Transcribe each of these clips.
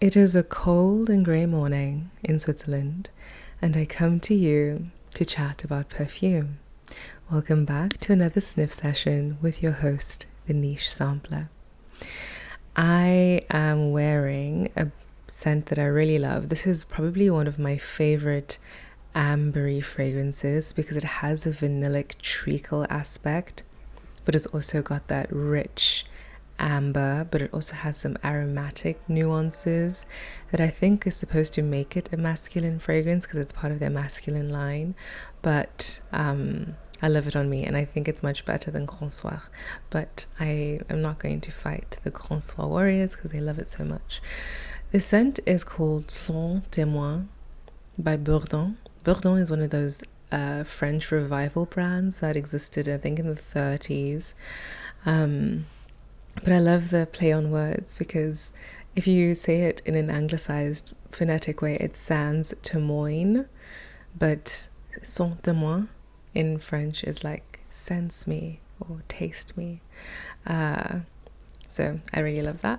It is a cold and grey morning in Switzerland, and I come to you to chat about perfume. Welcome back to another sniff session with your host, the Niche Sampler. I am wearing a scent that I really love. This is probably one of my favorite ambery fragrances because it has a vanillic treacle aspect, but it's also got that rich amber, but it also has some aromatic nuances that I think is supposed to make it a masculine fragrance because it's part of their masculine line. But I love it on me, and I think it's much better than Grand Soir. But I am not going to fight the Grand Soir warriors because they love it so much. The scent is called Sante, Témoin by Burdin. Burdin is one of those French revival brands that existed, I think, in the 30s. But I love the play on words because if you say it in an anglicized phonetic way, it sounds Témoin, but Sante Témoin in French is like sense me or taste me. So I really love that.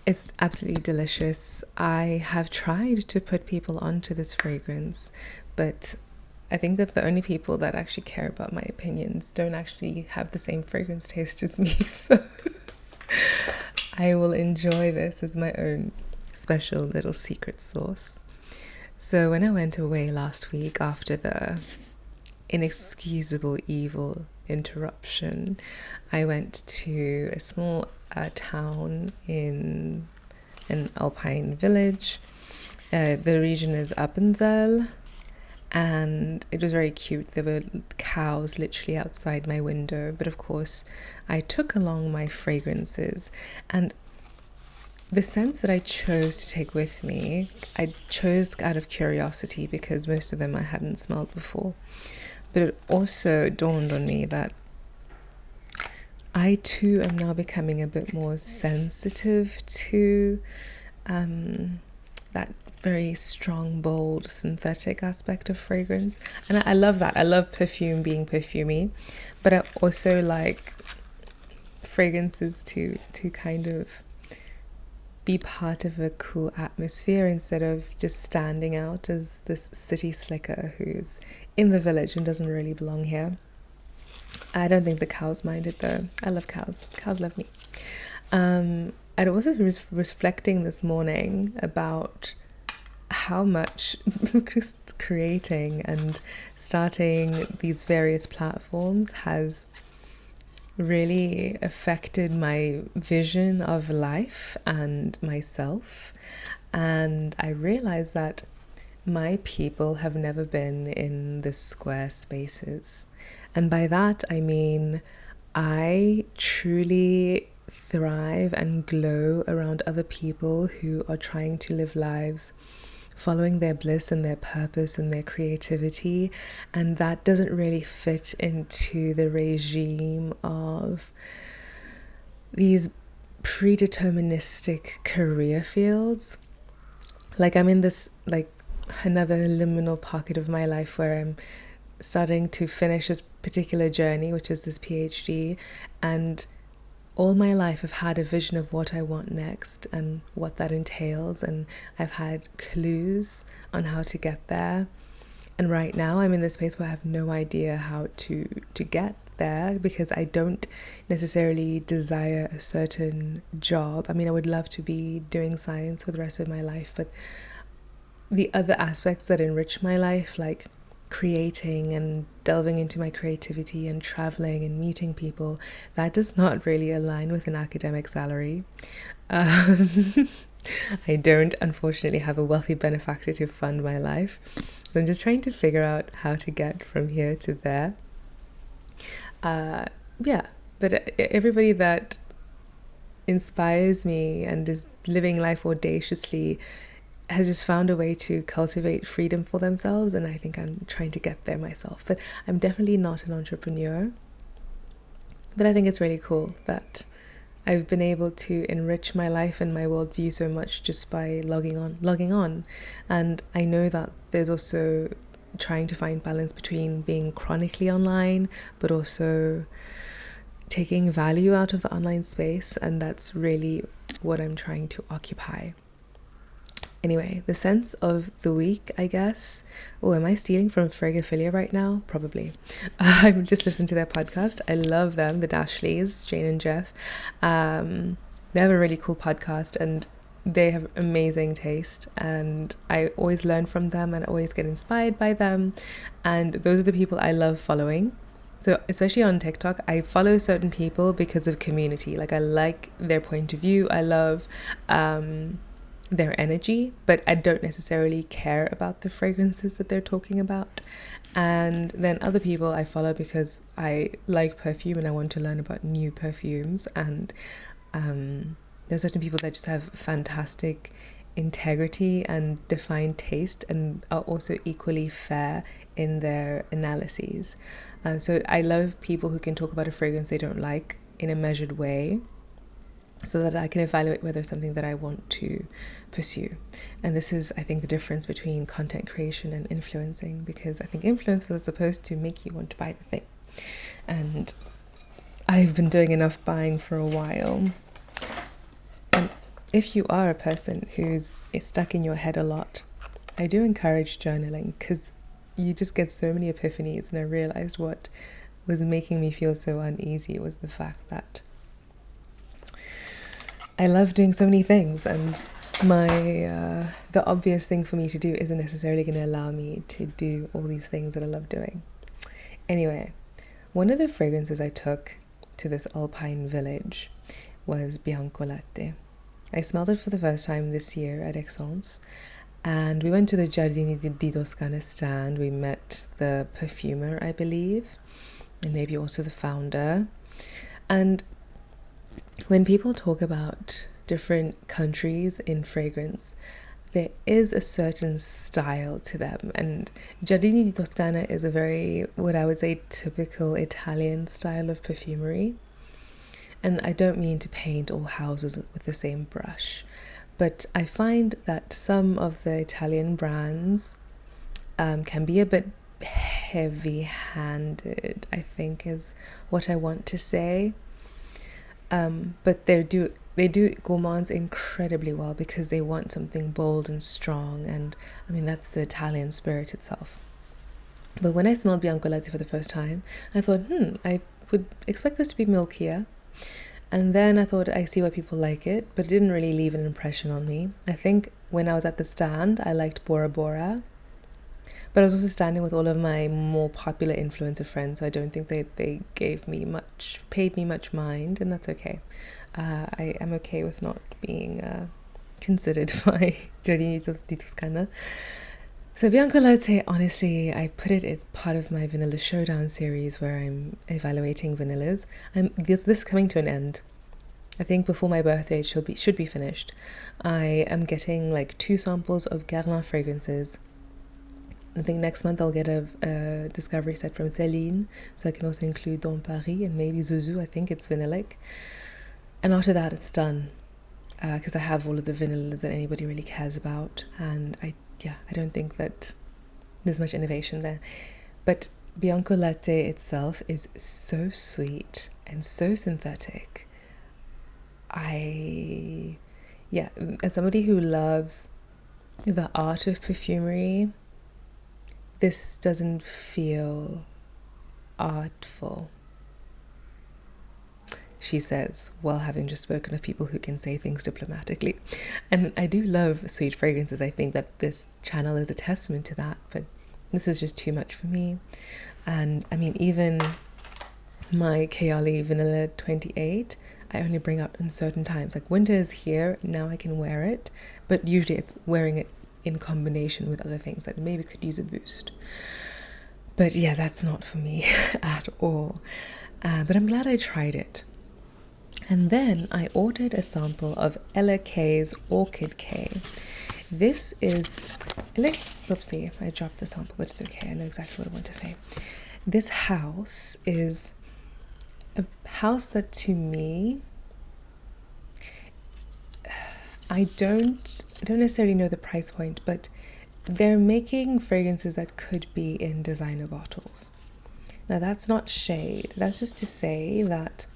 It's absolutely delicious. I have tried to put people onto this fragrance, but I think that the only people that actually care about my opinions don't actually have the same fragrance taste as me. So I will enjoy this as my own special little secret sauce. So when I went away last week after the inexcusable evil interruption, I went to a small town in an alpine village. The region is Appenzell. And it was very cute. There were cows literally outside my window. But of course, I took along my fragrances. And the scents that I chose to take with me, I chose out of curiosity because most of them I hadn't smelled before. But it also dawned on me that I too am now becoming a bit more sensitive to that very strong, bold, synthetic aspect of fragrance. And I love that. I love perfume being perfumey, but I also like fragrances to kind of be part of a cool atmosphere instead of just standing out as this city slicker who's in the village and doesn't really belong here. I don't think the cows mind it though. I love cows. Cows love me. I also was reflecting this morning about how much just creating and starting these various platforms has really affected my vision of life and myself. And I realized that my people have never been in the square spaces. And by that, I mean, I truly thrive and glow around other people who are trying to live lives following their bliss and their purpose and their creativity, and that doesn't really fit into the regime of these predeterministic career fields. Like I'm in this like another liminal pocket of my life where I'm starting to finish this particular journey, which is this PhD, and all my life I've had a vision of what I want next and what that entails, and I've had clues on how to get there. And right now I'm in this space where I have no idea how to get there because I don't necessarily desire a certain job. I mean, I would love to be doing science for the rest of my life, but the other aspects that enrich my life, like creating and delving into my creativity and traveling and meeting people, that does not really align with an academic salary. I don't, unfortunately, have a wealthy benefactor to fund my life, so I'm just trying to figure out how to get from here to there. But everybody that inspires me and is living life audaciously has just found a way to cultivate freedom for themselves, and I think I'm trying to get there myself. But I'm definitely not an entrepreneur. But I think it's really cool that I've been able to enrich my life and my worldview so much just by logging on. And I know that there's also trying to find balance between being chronically online but also taking value out of the online space, and that's really what I'm trying to occupy. Anyway, the scents of the week, I guess. Oh, am I stealing from Fragophilia right now? Probably. I've just listened to their podcast. I love them, the Dashleys, Jane and Jeff. They have a really cool podcast, and they have amazing taste, and I always learn from them and always get inspired by them. And those are the people I love following. So especially on TikTok, I follow certain people because of community. Like, I like their point of view. I love their energy, but I don't necessarily care about the fragrances that they're talking about. And then other people I follow because I like perfume and I want to learn about new perfumes. And there's certain people that just have fantastic integrity and defined taste and are also equally fair in their analyses. So I love people who can talk about a fragrance they don't like in a measured way, so that I can evaluate whether it's something that I want to pursue. And this is, I think, the difference between content creation and influencing, because I think influencers are supposed to make you want to buy the thing. And I've been doing enough buying for a while. And if you are a person who's stuck in your head a lot, I do encourage journaling, because you just get so many epiphanies. And I realized what was making me feel so uneasy was the fact that I love doing so many things, and the obvious thing for me to do isn't necessarily going to allow me to do all these things that I love doing. Anyway, one of the fragrances I took to this alpine village was Bianco Latte. I smelled it for the first time this year at Aix-en-Provence, and we went to the Giardini di Toscana stand. We met the perfumer, I believe, and maybe also the founder. And when people talk about different countries in fragrance, there is a certain style to them. And Giardini di Toscana is a very, what I would say, typical Italian style of perfumery. And I don't mean to paint all houses with the same brush, but I find that some of the Italian brands can be a bit heavy-handed, I think is what I want to say. But they do gourmands incredibly well, because they want something bold and strong, and I mean, that's the Italian spirit itself. But when I smelled Bianco Latte for the first time, I thought, I would expect this to be milkier. And then I thought, I see why people like it, but it didn't really leave an impression on me. I think when I was at the stand, I liked Bora Bora, but I was also standing with all of my more popular influencer friends, so I don't think they paid me much mind, and that's okay. I am okay with not being considered by Giardini di Toscana. So Bianco Latte, honestly, I put it as part of my Vanilla Showdown series where I'm evaluating vanillas. This is coming to an end. I think before my birthday it should be finished. I am getting like 2 samples of Guerlain fragrances. I think next month I'll get a discovery set from Céline, so I can also include Dans Paris and maybe Zuzu. I think it's vanillic. And after that it's done, because I have all of the vanillas that anybody really cares about, and I don't think that there's much innovation there. But Bianco Latte itself is so sweet and so synthetic. As somebody who loves the art of perfumery, this doesn't feel artful, she says, while having just spoken of people who can say things diplomatically. And I do love sweet fragrances. I think that this channel is a testament to that, but this is just too much for me. And I mean, even my Kayali Vanilla 28, I only bring out in certain times. Like, winter is here, now I can wear it, but usually it's wearing it in combination with other things that maybe could use a boost. But yeah, that's not for me at all. But I'm glad I tried it. And then I ordered a sample of Ella K's OrchidK. This is, oopsie, I dropped the sample, but it's okay. I know exactly what I want to say. This house is a house that, to me, I don't necessarily know the price point, but they're making fragrances that could be in designer bottles. Now, that's not shade. That's just to say that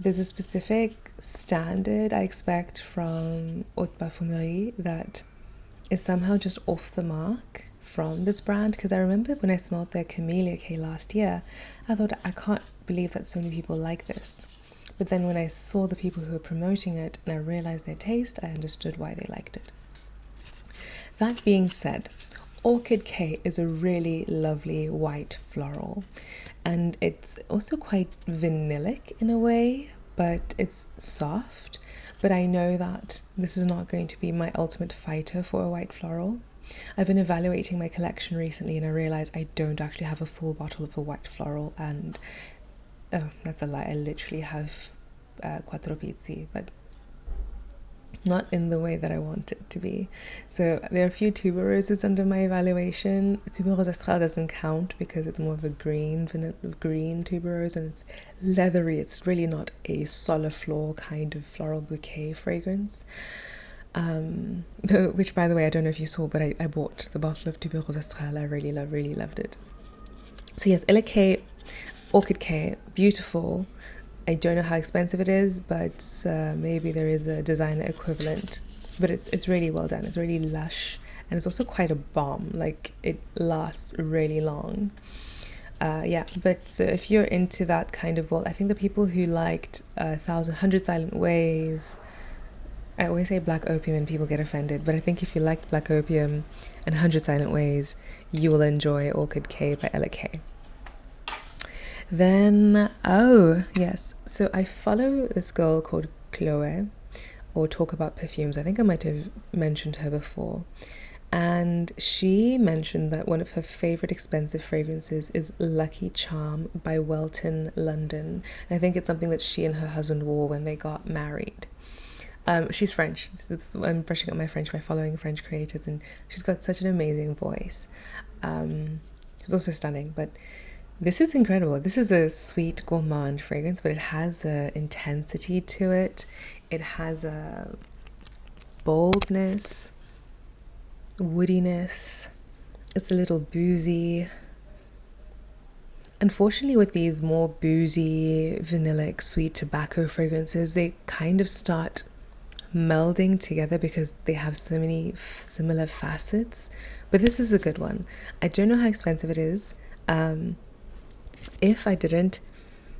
there's a specific standard I expect from Haute Parfumerie that is somehow just off the mark from this brand, because I remember when I smelled their Camellia K last year, I thought, I can't believe that so many people like this. But then when I saw the people who were promoting it and I realized their taste, I understood why they liked it. That being said, OrchidK is a really lovely white floral, and it's also quite vanillic in a way, but it's soft. But I know that this is not going to be my ultimate fighter for a white floral. I've been evaluating my collection recently and I realized I don't actually have a full bottle of a white floral, and oh, that's a lie, I literally have Quattro Pizzi, but not in the way that I want it to be. So there are a few tuberoses under my evaluation. Tuberose Astral doesn't count because it's more of a green tuberose, and it's leathery. It's really not a soliflor kind of floral bouquet fragrance. Which, by the way, I don't know if you saw, but I bought the bottle of Tuberose Astral. I really loved it. So yes, LK, OrchidK, beautiful. I don't know how expensive it is, but maybe there is a designer equivalent. But it's really well done. It's really lush, and it's also quite a bomb. Like, it lasts really long. But if you're into that kind of, well, I think the people who liked 100 Silent Ways, I always say Black Opium and people get offended, but I think if you liked Black Opium and 100 Silent Ways, you will enjoy OrchidK by LK. Then, oh, yes. So I follow this girl called Chloe, or Talk About Perfumes. I think I might have mentioned her before. And she mentioned that one of her favorite expensive fragrances is Lucky Charm by Welton, London. And I think it's something that she and her husband wore when they got married. She's French. I'm brushing up my French by following French creators, and she's got such an amazing voice. She's also stunning, but this is incredible. This is a sweet gourmand fragrance, but it has a intensity to it. It has a boldness, woodiness. It's a little boozy. Unfortunately, with these more boozy, vanillic, sweet tobacco fragrances, they kind of start melding together because they have so many similar facets. But this is a good one. I don't know how expensive it is. If I didn't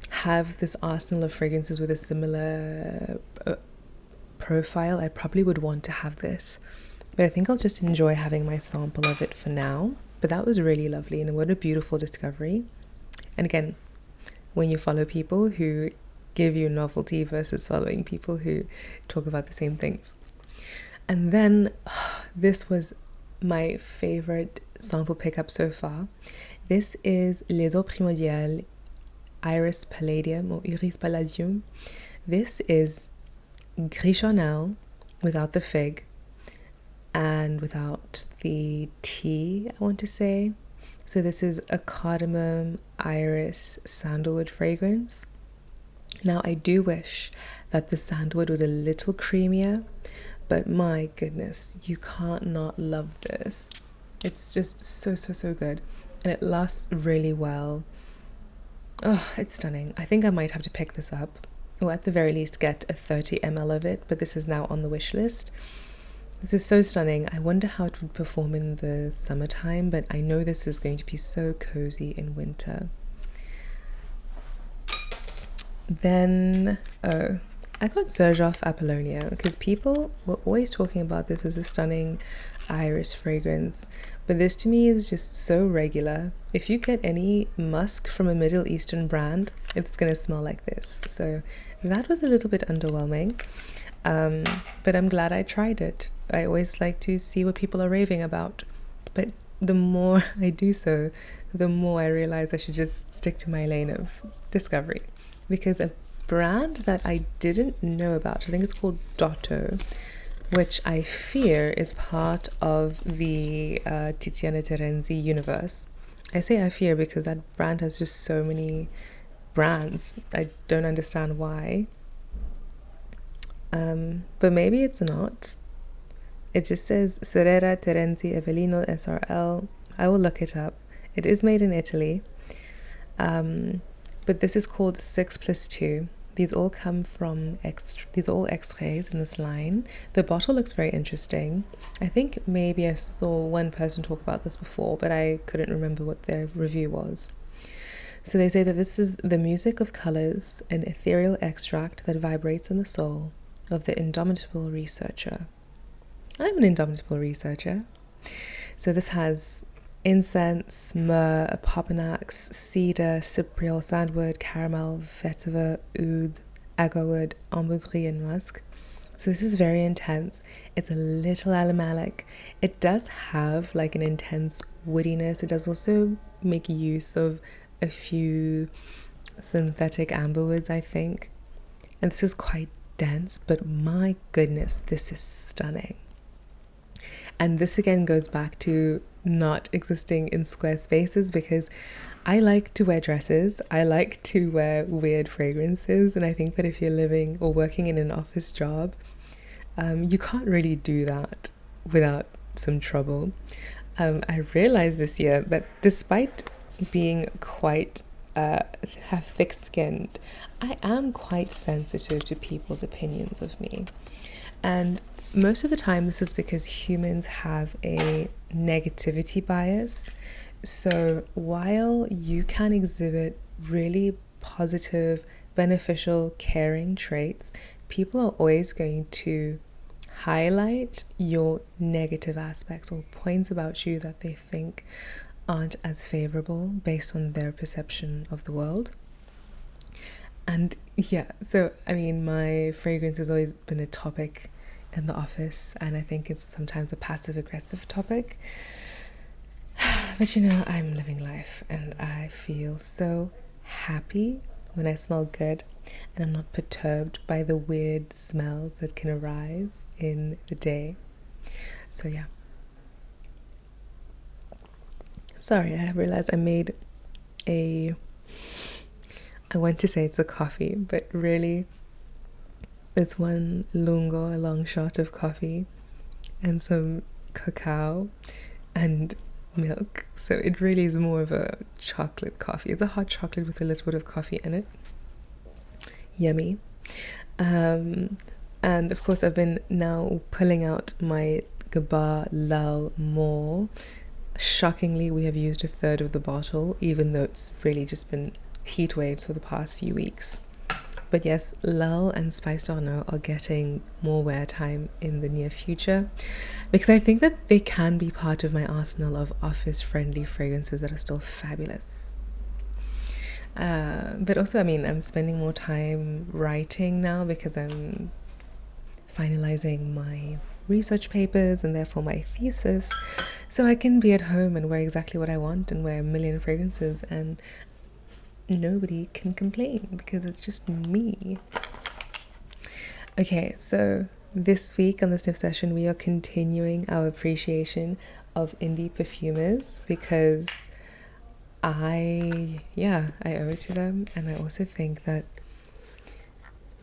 have this arsenal of fragrances with a similar profile, I probably would want to have this. But I think I'll just enjoy having my sample of it for now. But that was really lovely, and what a beautiful discovery. And again, when you follow people who give you novelty versus following people who talk about the same things. And then this was my favorite sample pickup so far. This is Les Eaux Primordiale Iris Palladium, or Iris Palladium. This is Gris Charnel without the fig and without the tea, I want to say. So this is a cardamom, iris, sandalwood fragrance. Now, I do wish that the sandalwood was a little creamier, but my goodness, you can't not love this. It's just so good, and it lasts really well. Oh, it's stunning. I think I might have to pick this up, or at the very least get a 30 ml of it, but this is now on the wish list. This is so stunning. I wonder how it would perform in the summertime, but I know this is going to be so cozy in winter. Then, I got Xerjoff Apollonia because people were always talking about this as a stunning iris fragrance, but this to me is just so regular. If you get any musk from a Middle Eastern brand, it's gonna smell like this. So that was a little bit underwhelming, but I'm glad I tried it. I always like to see what people are raving about, but the more I do so, the more I realize I should just stick to my lane of discovery. Because a brand that I didn't know about, I think it's called Dotto, which I fear is part of the Tiziana Terenzi universe. I say I fear because that brand has just so many brands. I don't understand why. But maybe it's not. It just says Serera Terenzi Avellino SRL. I will look it up. It is made in Italy. But this is called 6+2. These all come from these are all extraits in this line. The bottle looks very interesting. I think maybe I saw one person talk about this before, but I couldn't remember what their review was. So they say that this is the music of colors, an ethereal extract that vibrates in the soul of the indomitable researcher. I'm an indomitable researcher. So this has incense, myrrh, apopanax, cedar, cypriol, sandalwood, caramel, vetiver, oud, agarwood, ambergris, and musk. So this is very intense. It's a little animalic. It does have like an intense woodiness. It does also make use of a few synthetic amberwoods, I think. And this is quite dense, but my goodness, this is stunning. And this again goes back to not existing in square spaces, because I like to wear dresses. I like to wear weird fragrances. And I think that if you're living or working in an office job, you can't really do that without some trouble. I realized this year that despite being quite thick-skinned, I am quite sensitive to people's opinions of me. And most of the time this is because humans have a negativity bias. So while you can exhibit really positive, beneficial, caring traits, people are always going to highlight your negative aspects or points about you that they think aren't as favorable based on their perception of the world. And yeah, so I mean, my fragrance has always been a topic in the office, and I think it's sometimes a passive-aggressive topic. But you know, I'm living life, and I feel so happy when I smell good, and I'm not perturbed by the weird smells that can arise in the day. So yeah. Sorry, I realized I went to say it's a coffee, but really it's one lungo, a long shot of coffee, and some cacao and milk. So it really is more of a chocolate coffee. It's a hot chocolate with a little bit of coffee in it. Yummy. And of course I've been now pulling out my Gabar Lull more. Shockingly, we have used a third of the bottle, even though it's really just been heat waves for the past few weeks. But yes, Lull and Spiced Arnaud are getting more wear time in the near future, because I think that they can be part of my arsenal of office-friendly fragrances that are still fabulous. But also, I mean, I'm spending more time writing now because I'm finalizing my research papers and therefore my thesis, so I can be at home and wear exactly what I want and wear a million fragrances, and nobody can complain because it's just me. Okay, so this week on the Sniff Session we are continuing our appreciation of indie perfumers, because I owe it to them, and I also think that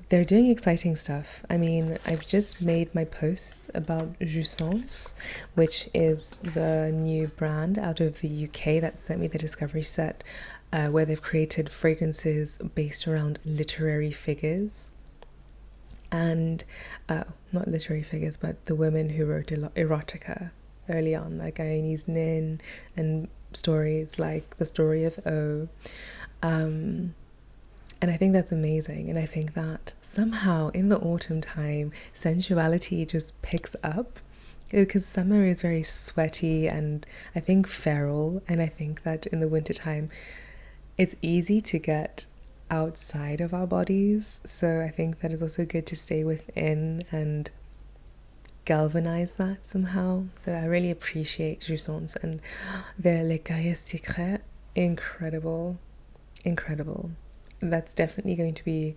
they're doing exciting stuff. I mean, I've just made my posts about Jouissance, which is the new brand out of the UK that sent me the discovery set, where they've created fragrances based around literary figures. And not literary figures, but the women who wrote erotica early on, like Ioni's Nin, and stories like the story of O. And I think that's amazing. And I think that somehow in the autumn time, sensuality just picks up, because summer is very sweaty and I think feral. And I think that in the wintertime, it's easy to get outside of our bodies. So I think that it's also good to stay within and galvanize that somehow. So I really appreciate Jouissance and their Les Cahiers Secrets. Incredible. That's definitely going to be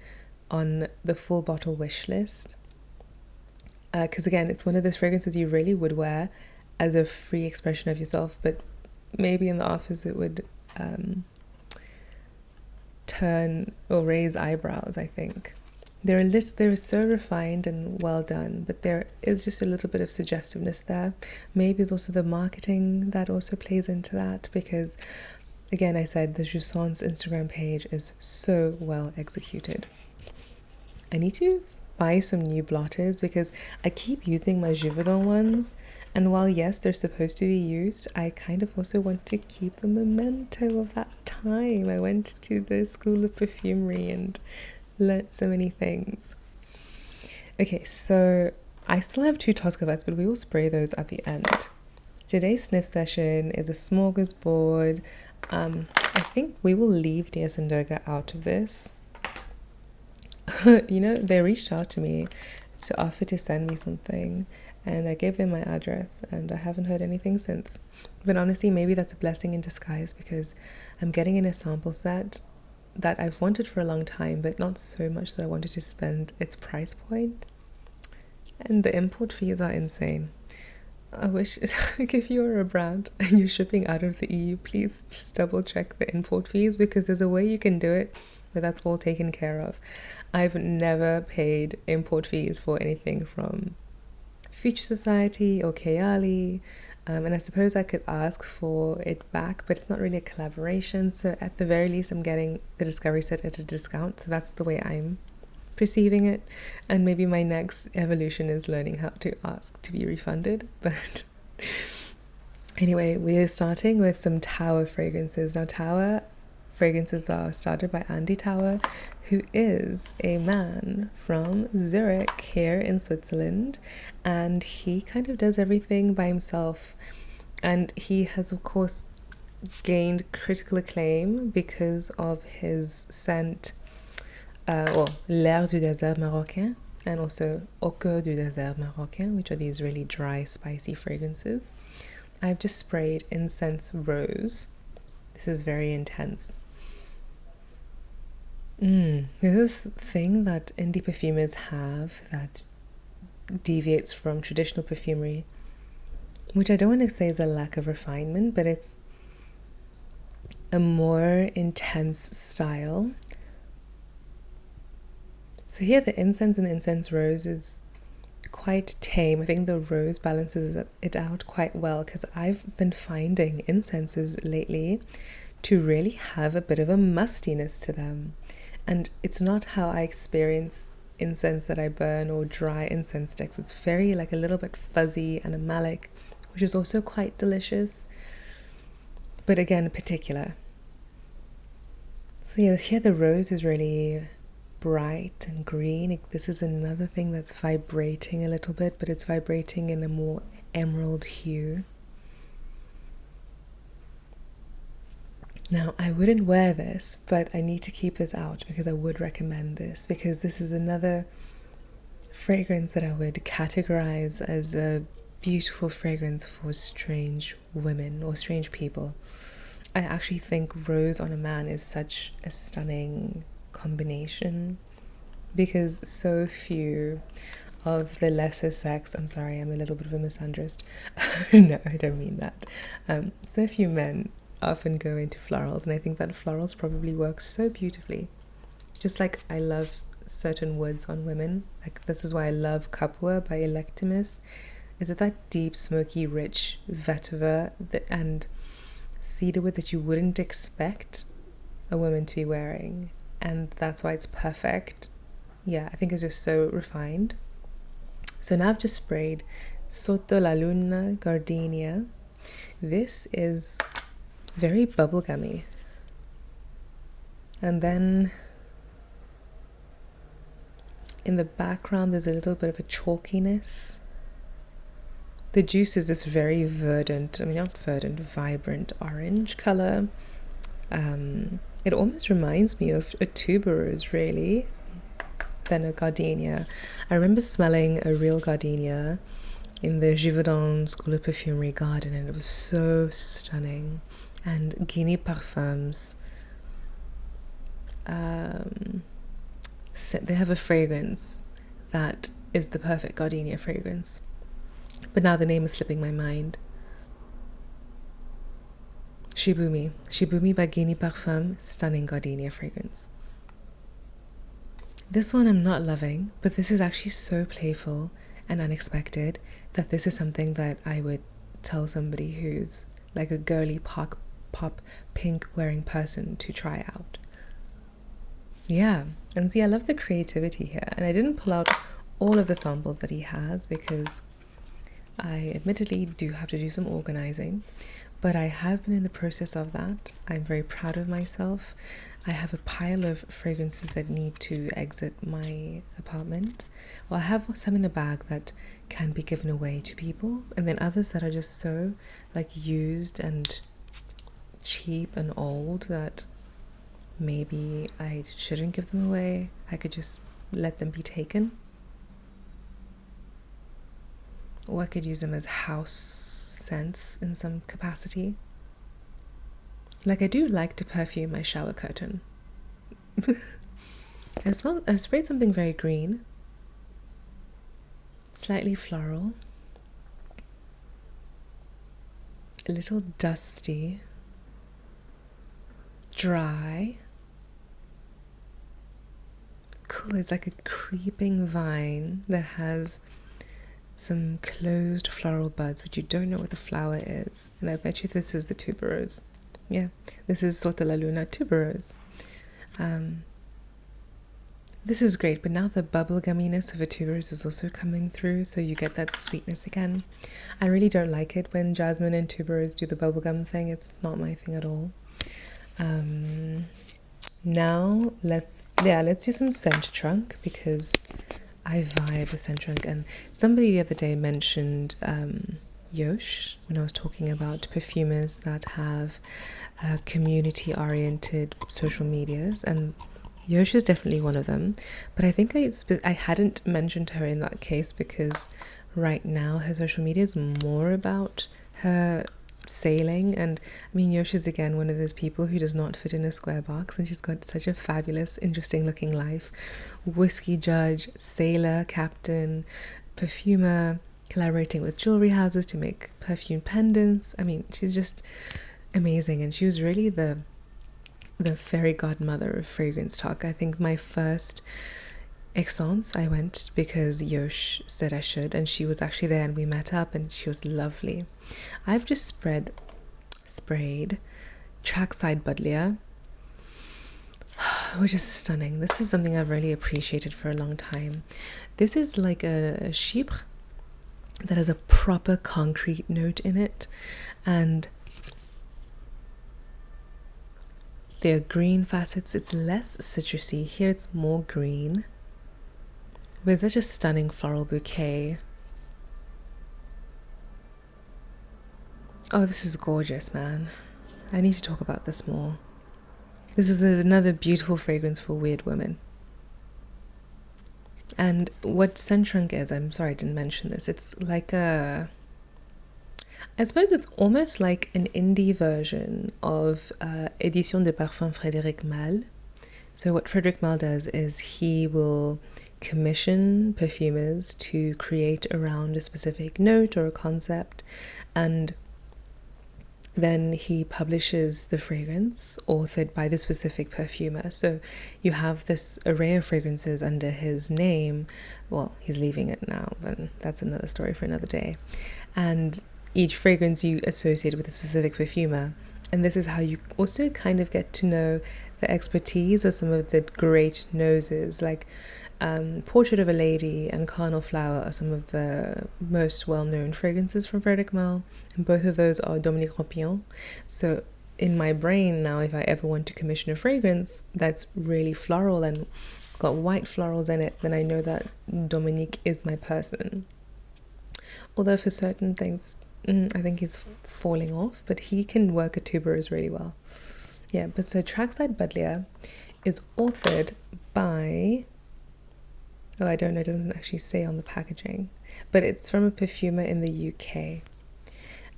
on the full bottle wish list, because again, it's one of those fragrances you really would wear as a free expression of yourself, but maybe in the office it would turn or raise eyebrows. I think they're so refined and well done, but there is just a little bit of suggestiveness there. Maybe it's also the marketing that also plays into that, because again, I said the Joussens Instagram page is so well executed. I need to buy some new blotters because I keep using my Givaudan ones, and while yes, they're supposed to be used, I kind of also want to keep the memento of that time I went to the School of Perfumery and learnt so many things. Okay, so I still have 2 Toskovats, but we will spray those at the end. Today's sniff session is a smorgasbord. I think we will leave Diasendoga out of this. You know, they reached out to me to offer to send me something, and I gave them my address, and I haven't heard anything since. But honestly, maybe that's a blessing in disguise, because I'm getting in a sample set that I've wanted for a long time, but not so much that I wanted to spend its price point. And the import fees are insane. I wish, like, if you're a brand and you're shipping out of the EU, please just double check the import fees, because there's a way you can do it where that's all taken care of. I've never paid import fees for anything from Future Society or Kayali, and I suppose I could ask for it back, but it's not really a collaboration, so at the very least I'm getting the discovery set at a discount, so that's the way I'm perceiving it. And maybe my next evolution is learning how to ask to be refunded. But anyway, we are starting with some Tower fragrances. Now, Tower fragrances are started by Andy Tower, who is a man from Zurich here in Switzerland, and he kind of does everything by himself, and he has of course gained critical acclaim because of his scent, L'air du désert marocain, and also Au cœur du désert marocain, which are these really dry, spicy fragrances. I've just sprayed Incense Rose. This is very intense. There's this thing that indie perfumers have that deviates from traditional perfumery, which I don't want to say is a lack of refinement, but it's a more intense style. So here the incense and the Incense Rose is quite tame. I think the rose balances it out quite well, because I've been finding incenses lately to really have a bit of a mustiness to them. And it's not how I experience incense that I burn or dry incense sticks. It's very like a little bit fuzzy and animalic, which is also quite delicious, but again, particular. So yeah, here the rose is really bright and green. This is another thing that's vibrating a little bit, but it's vibrating in a more emerald hue. Now, I wouldn't wear this, but I need to keep this out because I would recommend this, because this is another fragrance that I would categorize as a beautiful fragrance for strange women or strange people. I actually think rose on a man is such a stunning combination, because so few of the lesser sex, I'm sorry, I'm a little bit of a misandrist. No, I don't mean that. So few men often go into florals, and I think that florals probably work so beautifully. Just like I love certain woods on women, like this is why I love Capua by Electimus. Is it that deep, smoky, rich vetiver and cedarwood that you wouldn't expect a woman to be wearing, and that's why it's perfect. Yeah, I think it's just so refined. So now I've just sprayed Sotto la Luna Gardenia. This is very bubblegummy, and then in the background there's a little bit of a chalkiness. The juice is this very verdant, vibrant orange color. It almost reminds me of a tuberose, really, than a gardenia. I remember smelling a real gardenia in the Givaudan School of Perfumery garden, and it was so stunning. And Guinea Parfums, they have a fragrance that is the perfect gardenia fragrance, but now the name is slipping my mind. Shibumi by Guinea Parfum, stunning gardenia fragrance. This one I'm not loving, but this is actually so playful and unexpected that this is something that I would tell somebody who's like a girly park pop pink wearing person to try out. Yeah, and see, I love the creativity here, and I didn't pull out all of the samples that he has because I admittedly do have to do some organizing, but I have been in the process of that. I'm very proud of myself. I have a pile of fragrances that need to exit my apartment. Well, I have some in a bag that can be given away to people, and then others that are just so like used and cheap and old that maybe I shouldn't give them away. I could just let them be taken. Or I could use them as house scents in some capacity. Like, I do like to perfume my shower curtain. I sprayed something very green, slightly floral, a little dusty, dry. Cool, it's like a creeping vine that has some closed floral buds, but you don't know what the flower is. And I bet you this is the tuberose. Yeah, this is Sotto la Luna tuberose. This is great, but now the bubblegumminess of a tuberose is also coming through, so you get that sweetness again. I really don't like it when jasmine and tuberose do the bubblegum thing. It's not my thing at all. Now let's do some scent trunk, because I vibe with scent trunk. And somebody the other day mentioned Yosh when I was talking about perfumers that have community-oriented social medias, and Yosh is definitely one of them. But I think I hadn't mentioned her in that case because right now her social media is more about her sailing. And I mean, Yosh is again one of those people who does not fit in a square box, and she's got such a fabulous, interesting looking life. Whiskey judge, sailor, captain, perfumer, collaborating with jewelry houses to make perfume pendants. I mean, she's just amazing, and she was really the fairy godmother of fragrance talk. I think my first Essence I went because Yosh said I should, and she was actually there, and we met up, and she was lovely. I've just sprayed Trackside Buddlea, which is stunning. This is something I've really appreciated for a long time. This is like a chypre that has a proper concrete note in it, and there are green facets. It's less citrusy. Here it's more green, with such a stunning floral bouquet. Oh, this is gorgeous, man. I need to talk about this more. This is another beautiful fragrance for weird women. And what scent trunk is, I'm sorry I didn't mention this, it's like I suppose it's almost like an indie version of Édition de Parfum Frédéric Malle. So what Frédéric Malle does is he will commission perfumers to create around a specific note or a concept, and then he publishes the fragrance authored by the specific perfumer. So you have this array of fragrances under his name. Well, he's leaving it now, but that's another story for another day. And each fragrance you associate with a specific perfumer. And this is how you also kind of get to know the expertise of some of the great noses, like Portrait of a Lady and Carnal Flower are some of the most well-known fragrances from Frédéric Malle, and both of those are Dominique Ropion. So in my brain now, if I ever want to commission a fragrance that's really floral and got white florals in it, then I know that Dominique is my person. Although for certain things, I think he's falling off, but he can work a tuberose really well. Yeah, but so Trackside Buddlea is authored by... Oh, I don't know, it doesn't actually say on the packaging, but it's from a perfumer in the UK.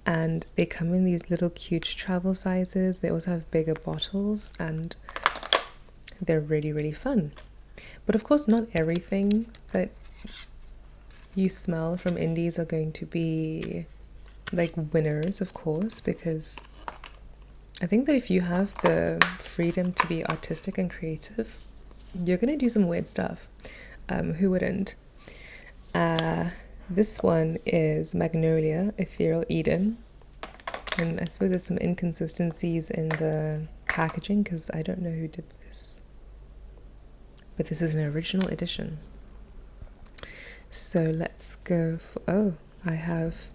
And they come in these little cute travel sizes. They also have bigger bottles, and they're really, really fun. But of course, not everything that you smell from indies are going to be like winners, of course, because I think that if you have the freedom to be artistic and creative, you're going to do some weird stuff. Who wouldn't? This one is Magnolia, Ethereal Eden. And I suppose there's some inconsistencies in the packaging because I don't know who did this. But this is an original edition. So let's go for, oh, I have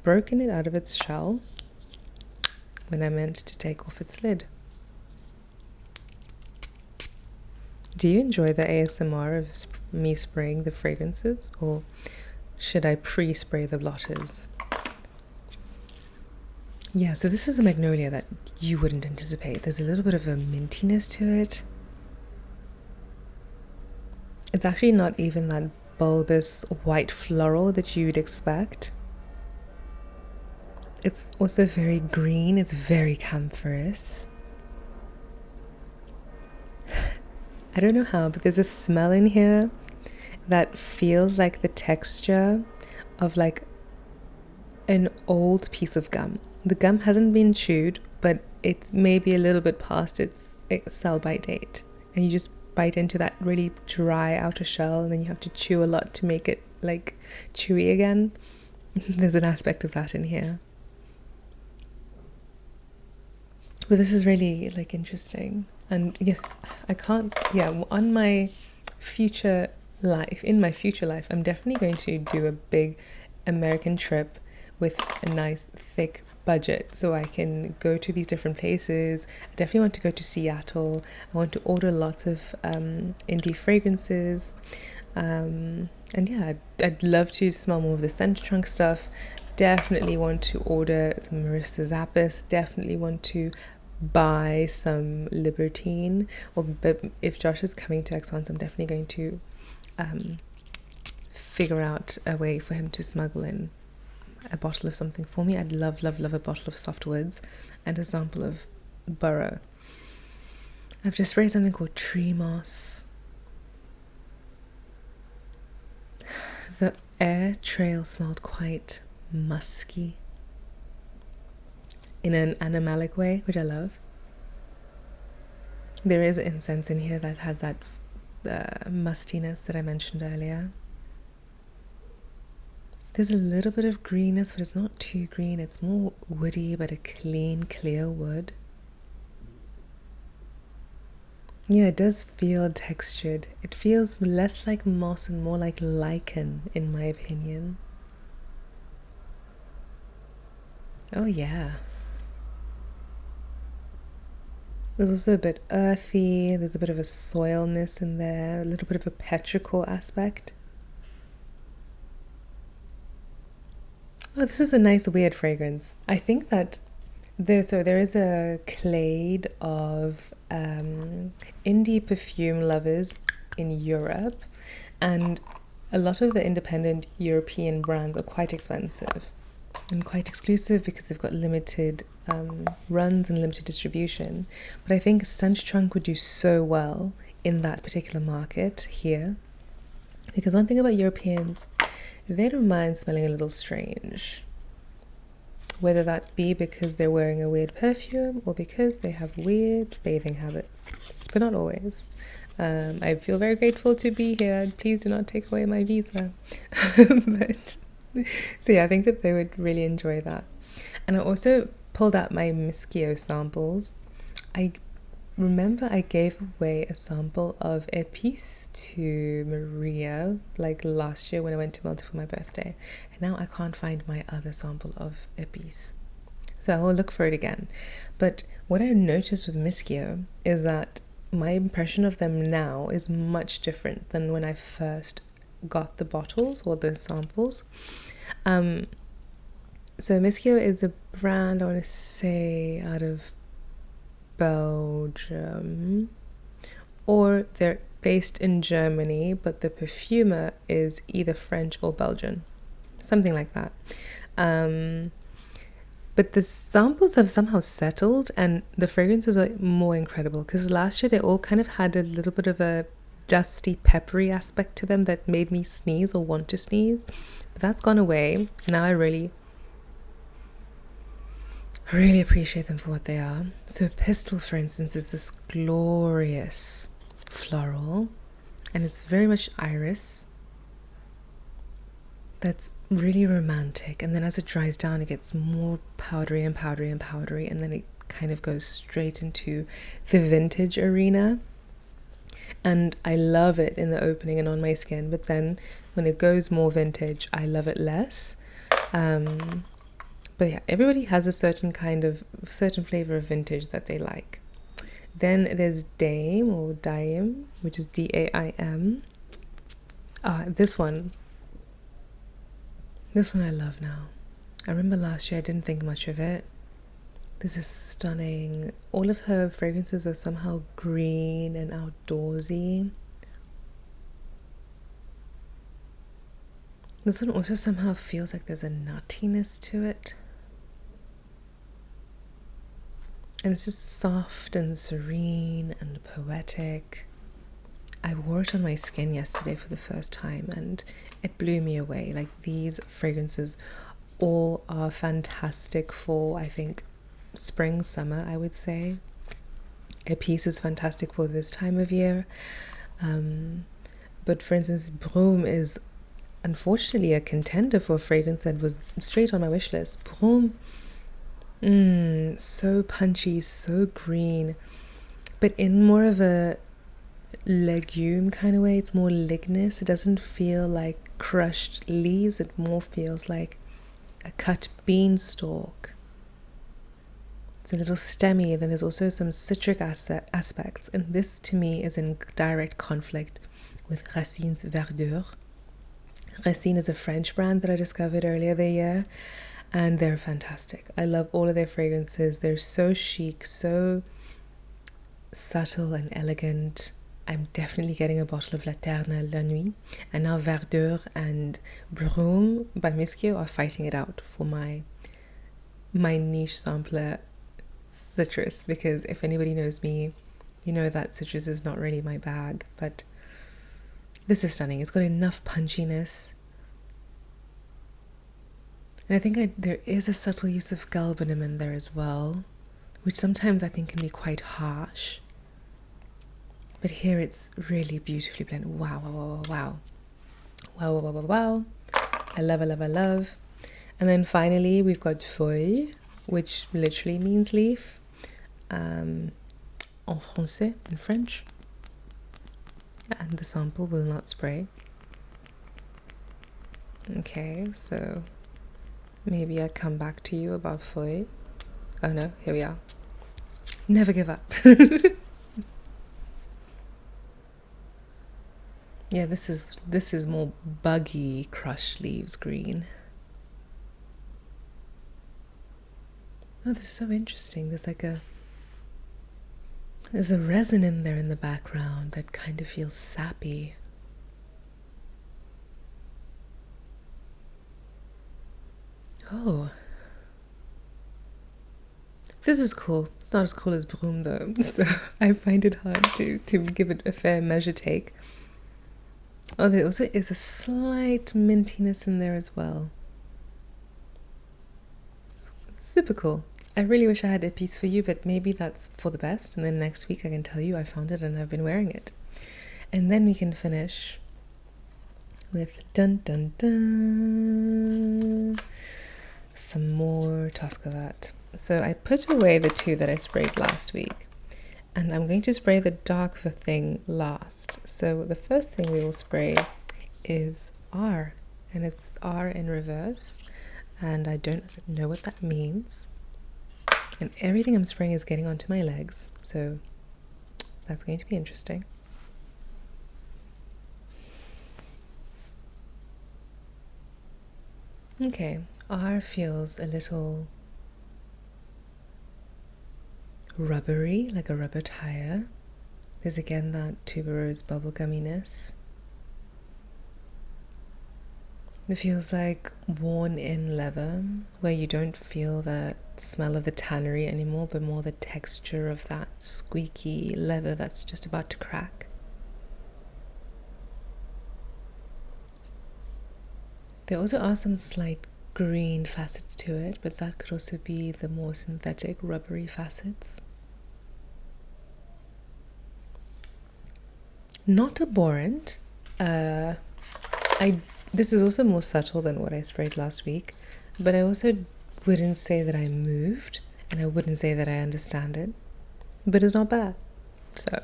broken it out of its shell when I meant to take off its lid. Do you enjoy the ASMR of me spraying the fragrances, or should I pre-spray the blotters? Yeah, so this is a magnolia that you wouldn't anticipate. There's a little bit of a mintiness to it. It's actually not even that bulbous white floral that you'd expect. It's also very green. It's very camphorous. I don't know how, but there's a smell in here that feels like the texture of like an old piece of gum. The gum hasn't been chewed, but it's maybe a little bit past its sell-by date. And you just bite into that really dry outer shell, and then you have to chew a lot to make it like chewy again. There's an aspect of that in here. But this is really like interesting. And yeah, on my future life, I'm definitely going to do a big American trip with a nice thick budget so I can go to these different places. I definitely want to go to Seattle. I want to order lots of indie fragrances. And yeah, I'd love to smell more of the center trunk stuff. Definitely want to order some Marissa Zappis. Definitely want to buy some Libertine. But if Josh is coming to X1, I'm definitely going to figure out a way for him to smuggle in a bottle of something for me. I'd love a bottle of softwoods and a sample of burrow. I've just sprayed something called Treemoss. The air trail smelled quite musky in an animalic way, which I love. There is incense in here that has that mustiness that I mentioned earlier. There's a little bit of greenness, but it's not too green. It's more woody, but a clean, clear wood. Yeah, it does feel textured. It feels less like moss and more like lichen, in my opinion. Oh yeah. There's also a bit earthy. There's a bit of a soilness in there. A little bit of a petrichor aspect. Oh, this is a nice weird fragrance. I think that there is a clade of indie perfume lovers in Europe, and a lot of the independent European brands are quite expensive and quite exclusive because they've got limited runs and limited distribution. But I think Sante Trunk would do so well in that particular market here, because one thing about Europeans, they don't mind smelling a little strange, whether that be because they're wearing a weird perfume or because they have weird bathing habits, but not always. I feel very grateful to be here. Please do not take away my visa. So yeah, I think that they would really enjoy that. And I also pulled out my Miskeo samples. I remember I gave away a sample of Épice to Maria like last year when I went to Malta for my birthday, and now I can't find my other sample of Épice, so I will look for it again. But what I noticed with Miskeo is that my impression of them now is much different than when I first got the bottles or the samples. So Miskeo is a brand, I want to say, out of Belgium, or they're based in Germany, but the perfumer is either French or Belgian, something like that. But the samples have somehow settled, and the fragrances are more incredible, because last year they all kind of had a little bit of a dusty, peppery aspect to them that made me sneeze or want to sneeze, but that's gone away. Now I really appreciate them for what they are. So Pistil, for instance, is this glorious floral, and it's very much iris. that's really romantic, and then as it dries down it gets more powdery and powdery and powdery, and then it kind of goes straight into the vintage arena. And I love it in the opening and on my skin, but then when it goes more vintage I love it less. But yeah, everybody has a certain flavor of vintage that they like. Then there's Daim or Daim, which is Daim. This one I love now. I remember last year I didn't think much of it. This is stunning. All of her fragrances are somehow green and outdoorsy. This one also somehow feels like there's a nuttiness to it. And it's just soft and serene and poetic. I wore it on my skin yesterday for the first time and it blew me away. Like, these fragrances all are fantastic for, I think, spring, summer, I would say. A piece is fantastic for this time of year. But for instance, Brume is unfortunately a contender for a fragrance that was straight on my wish list. Brume, so punchy, so green, but in more of a legume kind of way. It's more lignous. It doesn't feel like crushed leaves. It more feels like a cut beanstalk. It's a little stemmy. Then there's also some citric aspects, and this to me is in direct conflict with Racine's Verdure. Racine is a French brand that I discovered earlier the year, and they're fantastic. I love all of their fragrances. They're so chic, so subtle and elegant. I'm definitely getting a bottle of L'Éternelle la Nuit, and now Verdure and Brume by Miskeo are fighting it out for my niche sampler citrus, because if anybody knows me, you know that citrus is not really my bag, but this is stunning. It's got enough punchiness, and I think there is a subtle use of galbanum in there as well, which sometimes I think can be quite harsh. But here it's really beautifully blended. Wow, wow, wow, wow. Wow, wow, wow, wow, wow. I love, I love, I love. And then finally we've got Feuille, which literally means leaf. En français, in French. And the sample will not spray. Okay, so maybe I come back to you about Feuille. Oh no, here we are. Never give up. Yeah, this is more buggy crushed leaves green. Oh, this is so interesting. There's a resin in there in the background that kind of feels sappy. Oh, this is cool. It's not as cool as Brume though, so I find it hard to give it a fair measure take. Oh, there also is a slight mintiness in there as well. Super cool. I really wish I had a piece for you, but maybe that's for the best, and then next week I can tell you I found it and I've been wearing it. And then we can finish with dun dun dun some more Toskovat. So I put away the two that I sprayed last week, and I'm going to spray the darker thing last. So the first thing we will spray is R, and it's R in reverse, and I don't know what that means. And everything I'm spraying is getting onto my legs, so that's going to be interesting. Okay, R feels a little rubbery, like a rubber tire. There's again that tuberose bubblegumminess. It feels like worn in leather, where you don't feel the smell of the tannery anymore, but more the texture of that squeaky leather that's just about to crack. There also are some slight green facets to it, but that could also be the more synthetic rubbery facets. Not abhorrent. This is also more subtle than what I sprayed last week, but I also wouldn't say that I moved, and I wouldn't say that I understand it, but it's not bad. So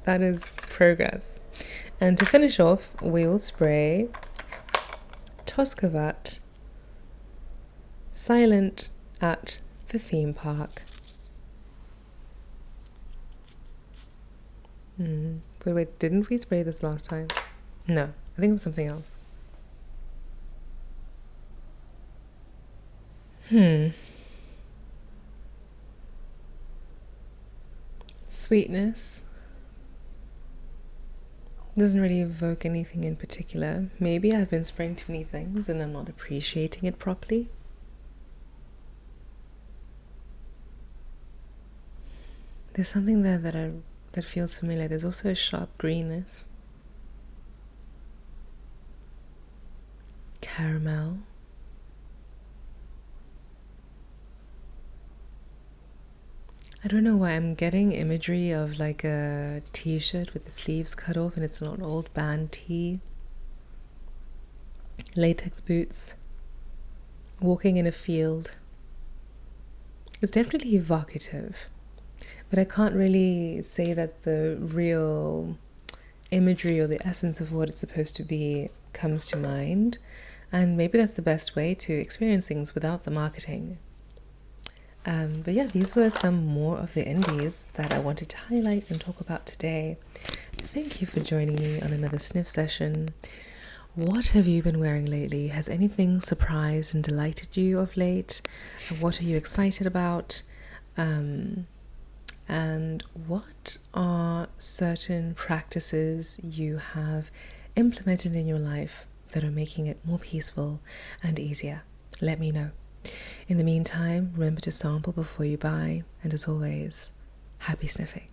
that is progress. And to finish off, we will spray Toskovat Silent at the Theme Park. But wait, didn't we spray this last time? No, I think it was something else. Sweetness doesn't really evoke anything in particular. Maybe I've been spraying too many things and I'm not appreciating it properly. There's something there that feels familiar. There's also a sharp greenness. Caramel. I don't know why I'm getting imagery of like a t-shirt with the sleeves cut off and it's not an old band tee. Latex boots. Walking in a field. It's definitely evocative, but I can't really say that the real imagery or the essence of what it's supposed to be comes to mind. And maybe that's the best way to experience things without the marketing. But yeah, these were some more of the indies that I wanted to highlight and talk about today. Thank you for joining me on another sniff session. What have you been wearing lately? Has anything surprised and delighted you of late? What are you excited about? And what are certain practices you have implemented in your life that are making it more peaceful and easier? Let me know. In the meantime, remember to sample before you buy, and as always, happy sniffing.